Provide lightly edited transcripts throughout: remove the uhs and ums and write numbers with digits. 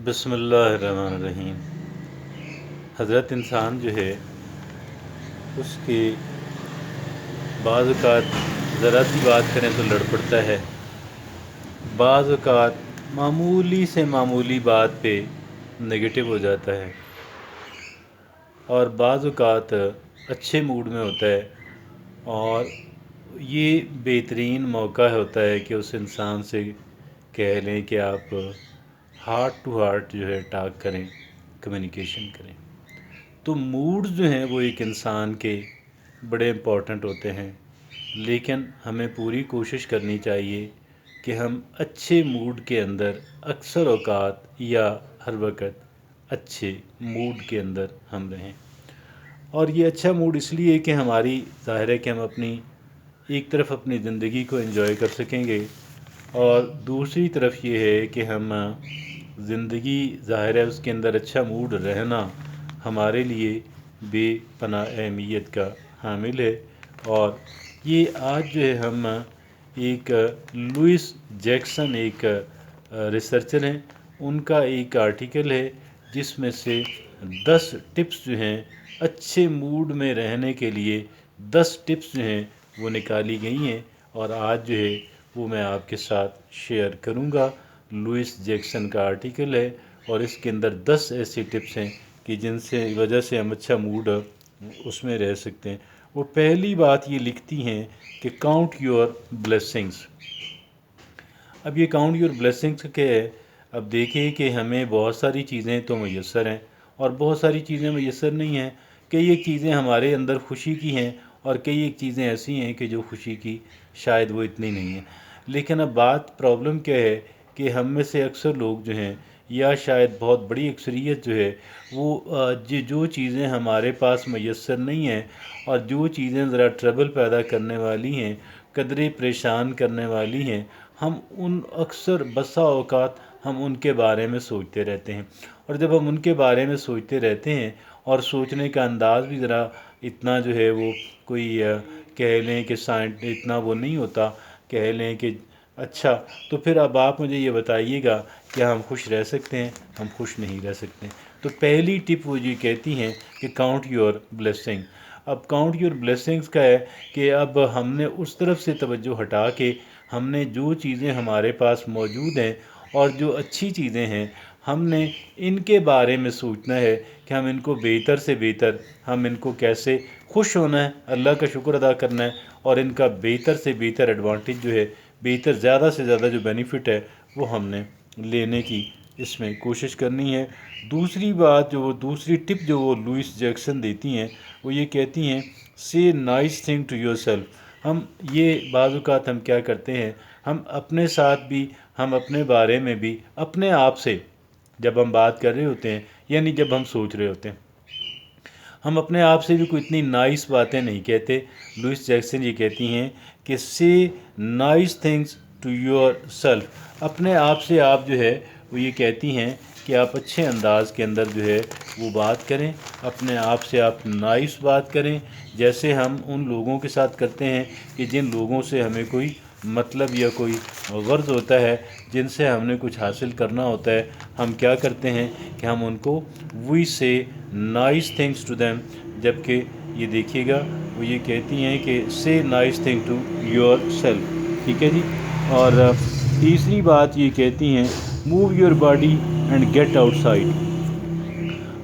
بسم اللہ الرحمن الرحیم۔ حضرت انسان جو ہے اس کی بعض اوقات ذرا سی بات کریں تو لڑ پڑتا ہے، بعض اوقات معمولی سے معمولی بات پہ نگیٹو ہو جاتا ہے، اور بعض اوقات اچھے موڈ میں ہوتا ہے، اور یہ بہترین موقع ہوتا ہے کہ اس انسان سے کہہ لیں کہ آپ ہارٹ ٹو ہارٹ جو ہے ٹاک کریں، کمیونیکیشن کریں۔ تو موڈز جو ہیں وہ ایک انسان کے بڑے امپورٹنٹ ہوتے ہیں، لیکن ہمیں پوری کوشش کرنی چاہیے کہ ہم اچھے موڈ کے اندر اکثر اوقات یا ہر وقت اچھے موڈ کے اندر ہم رہیں۔ اور یہ اچھا موڈ اس لیے کہ ہماری ظاہر ہے کہ ہم اپنی ایک طرف اپنی زندگی کو انجوائے کر سکیں گے، اور دوسری طرف یہ ہے کہ ہم زندگی ظاہر ہے اس کے اندر اچھا موڈ رہنا ہمارے لیے بے پناہ اہمیت کا حامل ہے۔ اور یہ آج جو ہے ہم ایک لوئس جیکسن ایک ریسرچر ہیں، ان کا ایک آرٹیکل ہے جس میں سے 10 ٹپس جو ہیں اچھے موڈ میں رہنے کے لیے 10 ٹپس جو ہیں وہ نکالی گئی ہیں، اور آج جو ہے وہ میں آپ کے ساتھ شیئر کروں گا۔ لوئس جیکسن کا آرٹیکل ہے، اور اس کے اندر 10 ایسی ٹپس ہیں کہ جن سے وجہ سے ہم اچھا موڈ اس میں رہ سکتے ہیں۔ وہ پہلی بات یہ لکھتی ہیں کہ کاؤنٹ یور بلیسنگز۔ اب یہ کاؤنٹ یور بلیسنگز کیا ہے؟ اب دیکھیں کہ ہمیں بہت ساری چیزیں تو میسر ہیں، اور بہت ساری چیزیں میسر نہیں ہیں۔ کئی ایک چیزیں ہمارے اندر خوشی کی ہیں، اور کئی ایک چیزیں ایسی ہیں کہ جو خوشی کی شاید وہ اتنی نہیں ہیں۔ لیکن اب بات پرابلم کیا ہے کہ ہم میں سے اکثر لوگ جو ہیں، یا شاید بہت بڑی اکثریت جو ہے وہ جو چیزیں ہمارے پاس میسر نہیں ہیں، اور جو چیزیں ذرا ٹربل پیدا کرنے والی ہیں، قدرے پریشان کرنے والی ہیں، ہم ان اکثر بسا اوقات ہم ان کے بارے میں سوچتے رہتے ہیں۔ اور جب ہم ان کے بارے میں سوچتے رہتے ہیں، اور سوچنے کا انداز بھی ذرا اتنا جو ہے وہ کوئی کہہ لیں کہ اتنا وہ نہیں ہوتا، کہہ لیں کہ اچھا، تو پھر اب آپ مجھے یہ بتائیے گا کہ ہم خوش رہ سکتے ہیں؟ ہم خوش نہیں رہ سکتے۔ تو پہلی ٹپ وہ یہ کہتی ہیں کہ کاؤنٹ یور بلیسنگ۔ اب کاؤنٹ یور بلیسنگز کا ہے کہ اب ہم نے اس طرف سے توجہ ہٹا کے ہم نے جو چیزیں ہمارے پاس موجود ہیں اور جو اچھی چیزیں ہیں، ہم نے ان کے بارے میں سوچنا ہے کہ ہم ان کو بہتر سے بہتر، ہم ان کو کیسے خوش ہونا ہے، اللہ کا شکر ادا کرنا ہے، اور ان کا بہتر سے بہتر ایڈوانٹیج جو ہے، بہتر زیادہ سے زیادہ جو بینیفٹ ہے وہ ہم نے لینے کی اس میں کوشش کرنی ہے۔ دوسری بات جو وہ دوسری ٹپ جو وہ لوئس جیکسن دیتی ہیں، وہ یہ کہتی ہیں say nice thing to yourself. ہم یہ بعض اوقات ہم کیا کرتے ہیں، ہم اپنے ساتھ بھی، ہم اپنے بارے میں بھی، اپنے آپ سے جب ہم بات کر رہے ہوتے ہیں، یعنی جب ہم سوچ رہے ہوتے ہیں، ہم اپنے آپ سے بھی کوئی اتنی نائس باتیں نہیں کہتے۔ لوئس جیکسن یہ کہتی ہیں کہ say nice things to yourself. اپنے آپ سے آپ جو ہے وہ یہ کہتی ہیں کہ آپ اچھے انداز کے اندر جو ہے وہ بات کریں، اپنے آپ سے آپ نائس بات کریں، جیسے ہم ان لوگوں کے ساتھ کرتے ہیں کہ جن لوگوں سے ہمیں کوئی مطلب یا کوئی غرض ہوتا ہے، جن سے ہم نے کچھ حاصل کرنا ہوتا ہے، ہم کیا کرتے ہیں کہ ہم ان کو وی سے نائس تھنگس ٹو دیم۔ جبکہ یہ دیکھیے گا وہ یہ کہتی ہیں کہ say nice thing to yourself, ٹھیک ہے جی۔ اور تیسری بات یہ کہتی ہیں move your body and get outside.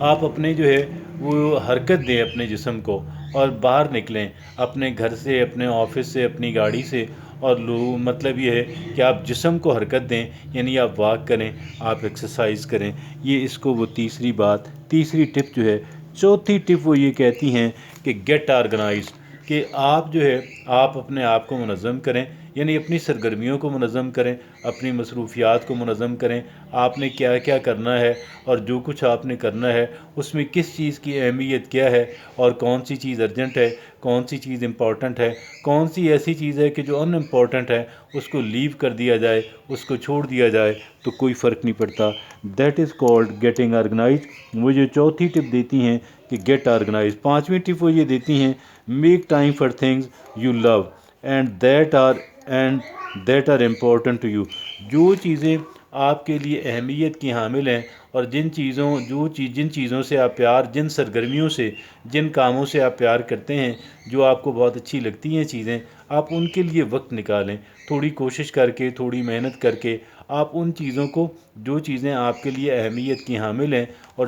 آپ اپنے جو ہے وہ حرکت دیں اپنے جسم کو، اور باہر نکلیں اپنے گھر سے، اپنے آفس سے، اپنی گاڑی سے، اور مطلب یہ ہے کہ آپ جسم کو حرکت دیں، یعنی آپ واک کریں، آپ ایکسرسائز کریں۔ یہ اس کو وہ تیسری بات، تیسری ٹپ جو ہے۔ چوتھی ٹپ وہ یہ کہتی ہیں کہ گیٹ آرگنائزڈ، کہ آپ جو ہے آپ اپنے آپ کو منظم کریں، یعنی اپنی سرگرمیوں کو منظم کریں، اپنی مصروفیات کو منظم کریں۔ آپ نے کیا کیا کرنا ہے، اور جو کچھ آپ نے کرنا ہے اس میں کس چیز کی اہمیت کیا ہے، اور کون سی چیز ارجنٹ ہے، کون سی چیز امپورٹنٹ ہے، کون سی ایسی چیز ہے کہ جو ان امپورٹنٹ ہے اس کو لیو کر دیا جائے، اس کو چھوڑ دیا جائے تو کوئی فرق نہیں پڑتا۔ That is called getting organize. وہ جو چوتھی ٹپ دیتی ہیں کہ گیٹ آرگنائز۔ پانچویں ٹپ وہ یہ دیتی ہیں make time for things you love and that are important to you. جو چیزیں آپ کے لیے اہمیت کی حامل ہیں، اور جن چیزوں سے آپ پیار، جن سرگرمیوں سے، جن کاموں سے آپ پیار کرتے ہیں، جو آپ کو بہت اچھی لگتی ہیں چیزیں، آپ ان کے لیے وقت نکالیں، تھوڑی کوشش کر کے، تھوڑی محنت کر کے آپ ان چیزوں کو، جو چیزیں آپ کے لیے اہمیت کی حامل ہیں، اور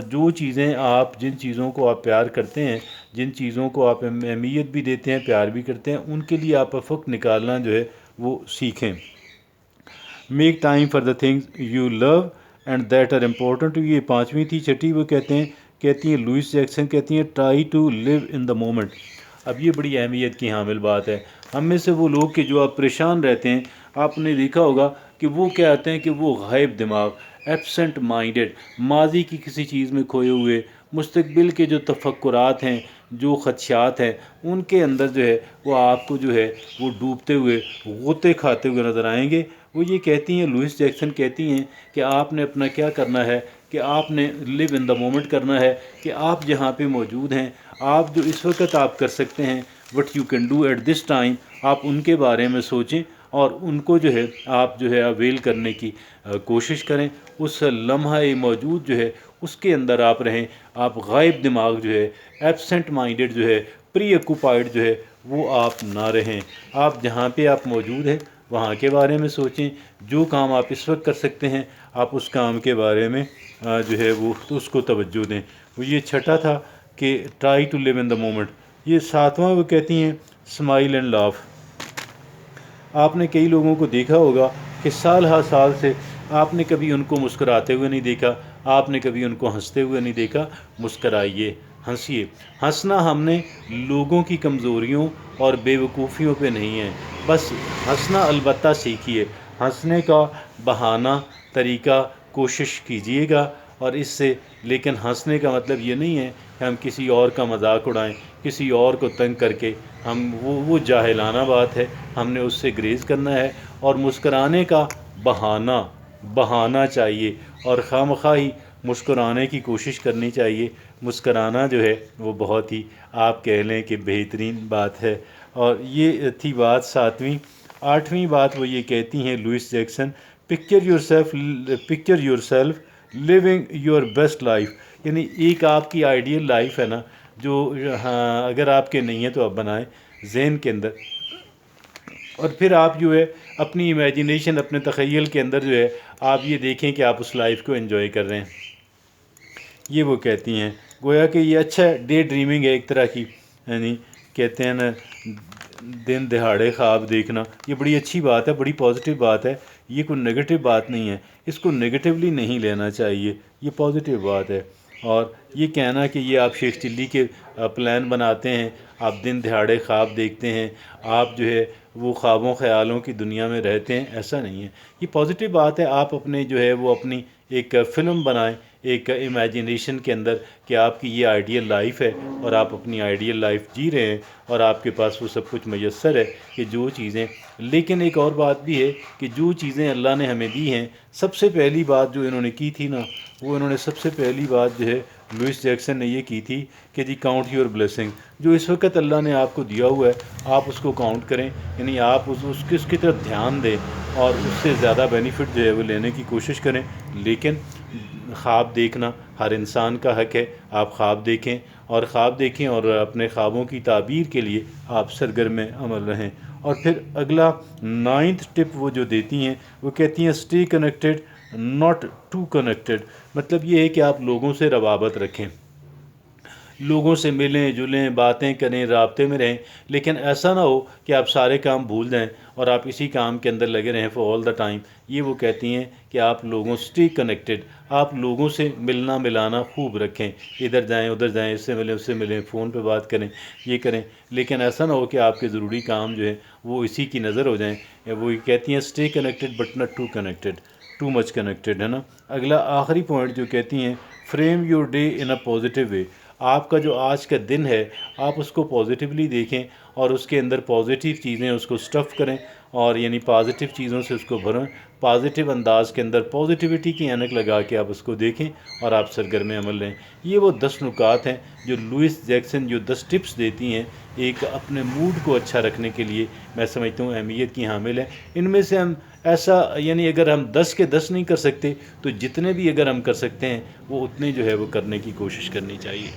جن چیزوں کو آپ پیار کرتے ہیں، جن چیزوں کو آپ اہمیت بھی دیتے ہیں، پیار بھی کرتے ہیں، ان کے لیے آپ وقت نکالنا جو ہے وہ سیکھیں۔ Make time for the things you love and that are important, یہ 5ویں تھی۔ 6ٹھی وہ کہتی ہیں لوئس جیکسن کہتی ہیں try to live in the moment. اب یہ بڑی اہمیت کی حامل بات ہے۔ ہم میں سے وہ لوگ کہ جو آپ پریشان رہتے ہیں، آپ نے دیکھا ہوگا کہ وہ کیا آتے ہیں کہ وہ غائب دماغ، ایبسنٹ مائنڈڈ، ماضی کی کسی چیز میں کھوئے ہوئے، مستقبل کے جو تفکرات ہیں، جو خدشات ہیں، ان کے اندر جو ہے وہ آپ کو جو ہے وہ ڈوبتے ہوئے، غوطے کھاتے ہوئے نظر آئیں گے۔ وہ یہ کہتی ہیں، لوئس جیکسن کہتی ہیں کہ آپ نے اپنا کیا کرنا ہے کہ آپ نے لیو ان دا مومنٹ کرنا ہے، کہ آپ جہاں پہ موجود ہیں، آپ جو اس وقت آپ کر سکتے ہیں، what you can do at this time, آپ ان کے بارے میں سوچیں اور ان کو جو ہے آپ جو ہے اویل کرنے کی کوشش کریں۔ اس لمحہ موجود جو ہے اس کے اندر آپ رہیں، آپ غائب دماغ جو ہے، ایبسنٹ مائنڈڈ جو ہے، پری آکوپائڈ جو ہے وہ آپ نہ رہیں۔ آپ جہاں پہ آپ موجود ہیں وہاں کے بارے میں سوچیں، جو کام آپ اس وقت کر سکتے ہیں آپ اس کام کے بارے میں جو ہے وہ اس کو توجہ دیں۔ وہ یہ 6ٹھا تھا کہ try to live in the moment. یہ 7واں وہ کہتی ہیں اسمائل اینڈ لاف۔ آپ نے کئی لوگوں کو دیکھا ہوگا کہ سال ہر سال سے آپ نے کبھی ان کو مسکراتے ہوئے نہیں دیکھا، آپ نے کبھی ان کو ہنستے ہوئے نہیں دیکھا۔ مسکرائیے، ہنسیے۔ ہنسنا ہم نے لوگوں کی کمزوریوں اور بے وقوفیوں پہ نہیں ہے، بس ہنسنا البتہ سیکھیے۔ ہنسنے کا بہانہ، طریقہ کوشش کیجیے گا، اور اس سے، لیکن ہنسنے کا مطلب یہ نہیں ہے کہ ہم کسی اور کا مذاق اڑائیں، کسی اور کو تنگ کر کے وہ جاہلانہ بات ہے، ہم نے اس سے گریز کرنا ہے۔ اور مسکرانے کا بہانہ چاہیے، اور خواہ مسکرانے کی کوشش کرنی چاہیے۔ مسکرانا جو ہے وہ بہت ہی، آپ کہہ لیں کہ بہترین بات ہے۔ اور یہ تھی بات 7ویں۔ 8ویں بات وہ یہ کہتی ہیں Louise Jackson, picture yourself living your best life, یعنی ایک آپ کی آئیڈیل لائف ہے نا، جو اگر آپ کے نہیں ہے تو آپ بنائیں ذہن کے اندر، اور پھر آپ جو ہے اپنی امیجنیشن، اپنے تخیل کے اندر جو ہے آپ یہ دیکھیں کہ آپ اس لائف کو انجوائے کر رہے ہیں۔ یہ وہ کہتی ہیں، گویا کہ یہ اچھا ڈے ڈریمنگ ہے ایک طرح کی، یعنی کہتے ہیں نا دن دہاڑے خواب دیکھنا، یہ بڑی اچھی بات ہے، بڑی پازیٹیو بات ہے، یہ کوئی نگیٹو بات نہیں ہے، اس کو نگیٹیولی نہیں لینا چاہیے، یہ پازیٹیو بات ہے۔ اور یہ کہنا کہ یہ آپ شیخ چلی کے پلان بناتے ہیں، آپ دن دہاڑے خواب دیکھتے ہیں، آپ جو ہے وہ خوابوں خیالوں کی دنیا میں رہتے ہیں، ایسا نہیں ہے، یہ پازیٹیو بات ہے۔ آپ اپنے جو ہے وہ اپنی ایک فلم بنائیں ایک امیجنیشن کے اندر کہ آپ کی یہ آئیڈیل لائف ہے، اور آپ اپنی آئیڈیل لائف جی رہے ہیں، اور آپ کے پاس وہ سب کچھ میسر ہے کہ جو چیزیں، لیکن ایک اور بات بھی ہے کہ جو چیزیں اللہ نے ہمیں دی ہیں، سب سے پہلی بات جو انہوں نے کی تھی نا، وہ انہوں نے سب سے پہلی بات جو ہے لوئس جیکسن نے یہ کی تھی کہ جی کاؤنٹ یور بلیسنگ، جو اس وقت اللہ نے آپ کو دیا ہوا ہے آپ اس کو کاؤنٹ کریں، یعنی آپ اس کی طرف دھیان دیں اور اس سے زیادہ بینیفٹ جو ہے وہ لینے کی کوشش کریں۔ لیکن خواب دیکھنا ہر انسان کا حق ہے، آپ خواب دیکھیں، اور اپنے خوابوں کی تعبیر کے لیے آپ سرگرم عمل رہیں۔ اور پھر اگلا 9th ٹپ وہ جو دیتی ہیں، وہ کہتی ہیں stay connected not too connected, مطلب یہ ہے کہ آپ لوگوں سے روابط رکھیں، لوگوں سے ملیں جلیں، باتیں کریں، رابطے میں رہیں، لیکن ایسا نہ ہو کہ آپ سارے کام بھول جائیں اور آپ اسی کام کے اندر لگے رہیں فار آل دا ٹائم۔ یہ وہ کہتی ہیں کہ آپ لوگوں اسٹے کنیکٹڈ، آپ لوگوں سے ملنا ملانا خوب رکھیں، ادھر جائیں ادھر جائیں، اس سے ملیں اس سے ملیں، فون پہ بات کریں، یہ کریں، لیکن ایسا نہ ہو کہ آپ کے ضروری کام جو ہیں وہ اسی کی نظر ہو جائیں۔ وہ کہتی ہیں stay connected but not too connected, too much connected, ہے نا۔ اگلا آخری پوائنٹ جو کہتی ہیں frame your day in a positive way, آپ کا جو آج کا دن ہے آپ اس کو پازیٹیولی دیکھیں اور اس کے اندر پازیٹیو چیزیں اس کو سٹف کریں، اور یعنی پازیٹیو چیزوں سے اس کو بھریں، پازیٹیو انداز کے اندر پازیٹیوٹی کی اینک لگا کے آپ اس کو دیکھیں اور آپ سرگرم عمل رہیں۔ یہ وہ 10 نکات ہیں جو لوئس جیکسن جو 10 ٹپس دیتی ہیں ایک اپنے موڈ کو اچھا رکھنے کے لیے، میں سمجھتا ہوں اہمیت کی حامل ہے۔ ان میں سے ہم ایسا یعنی اگر ہم 10 کے 10 نہیں کر سکتے تو جتنے بھی اگر ہم کر سکتے ہیں وہ اتنے جو ہے وہ کرنے کی کوشش کرنی چاہیے.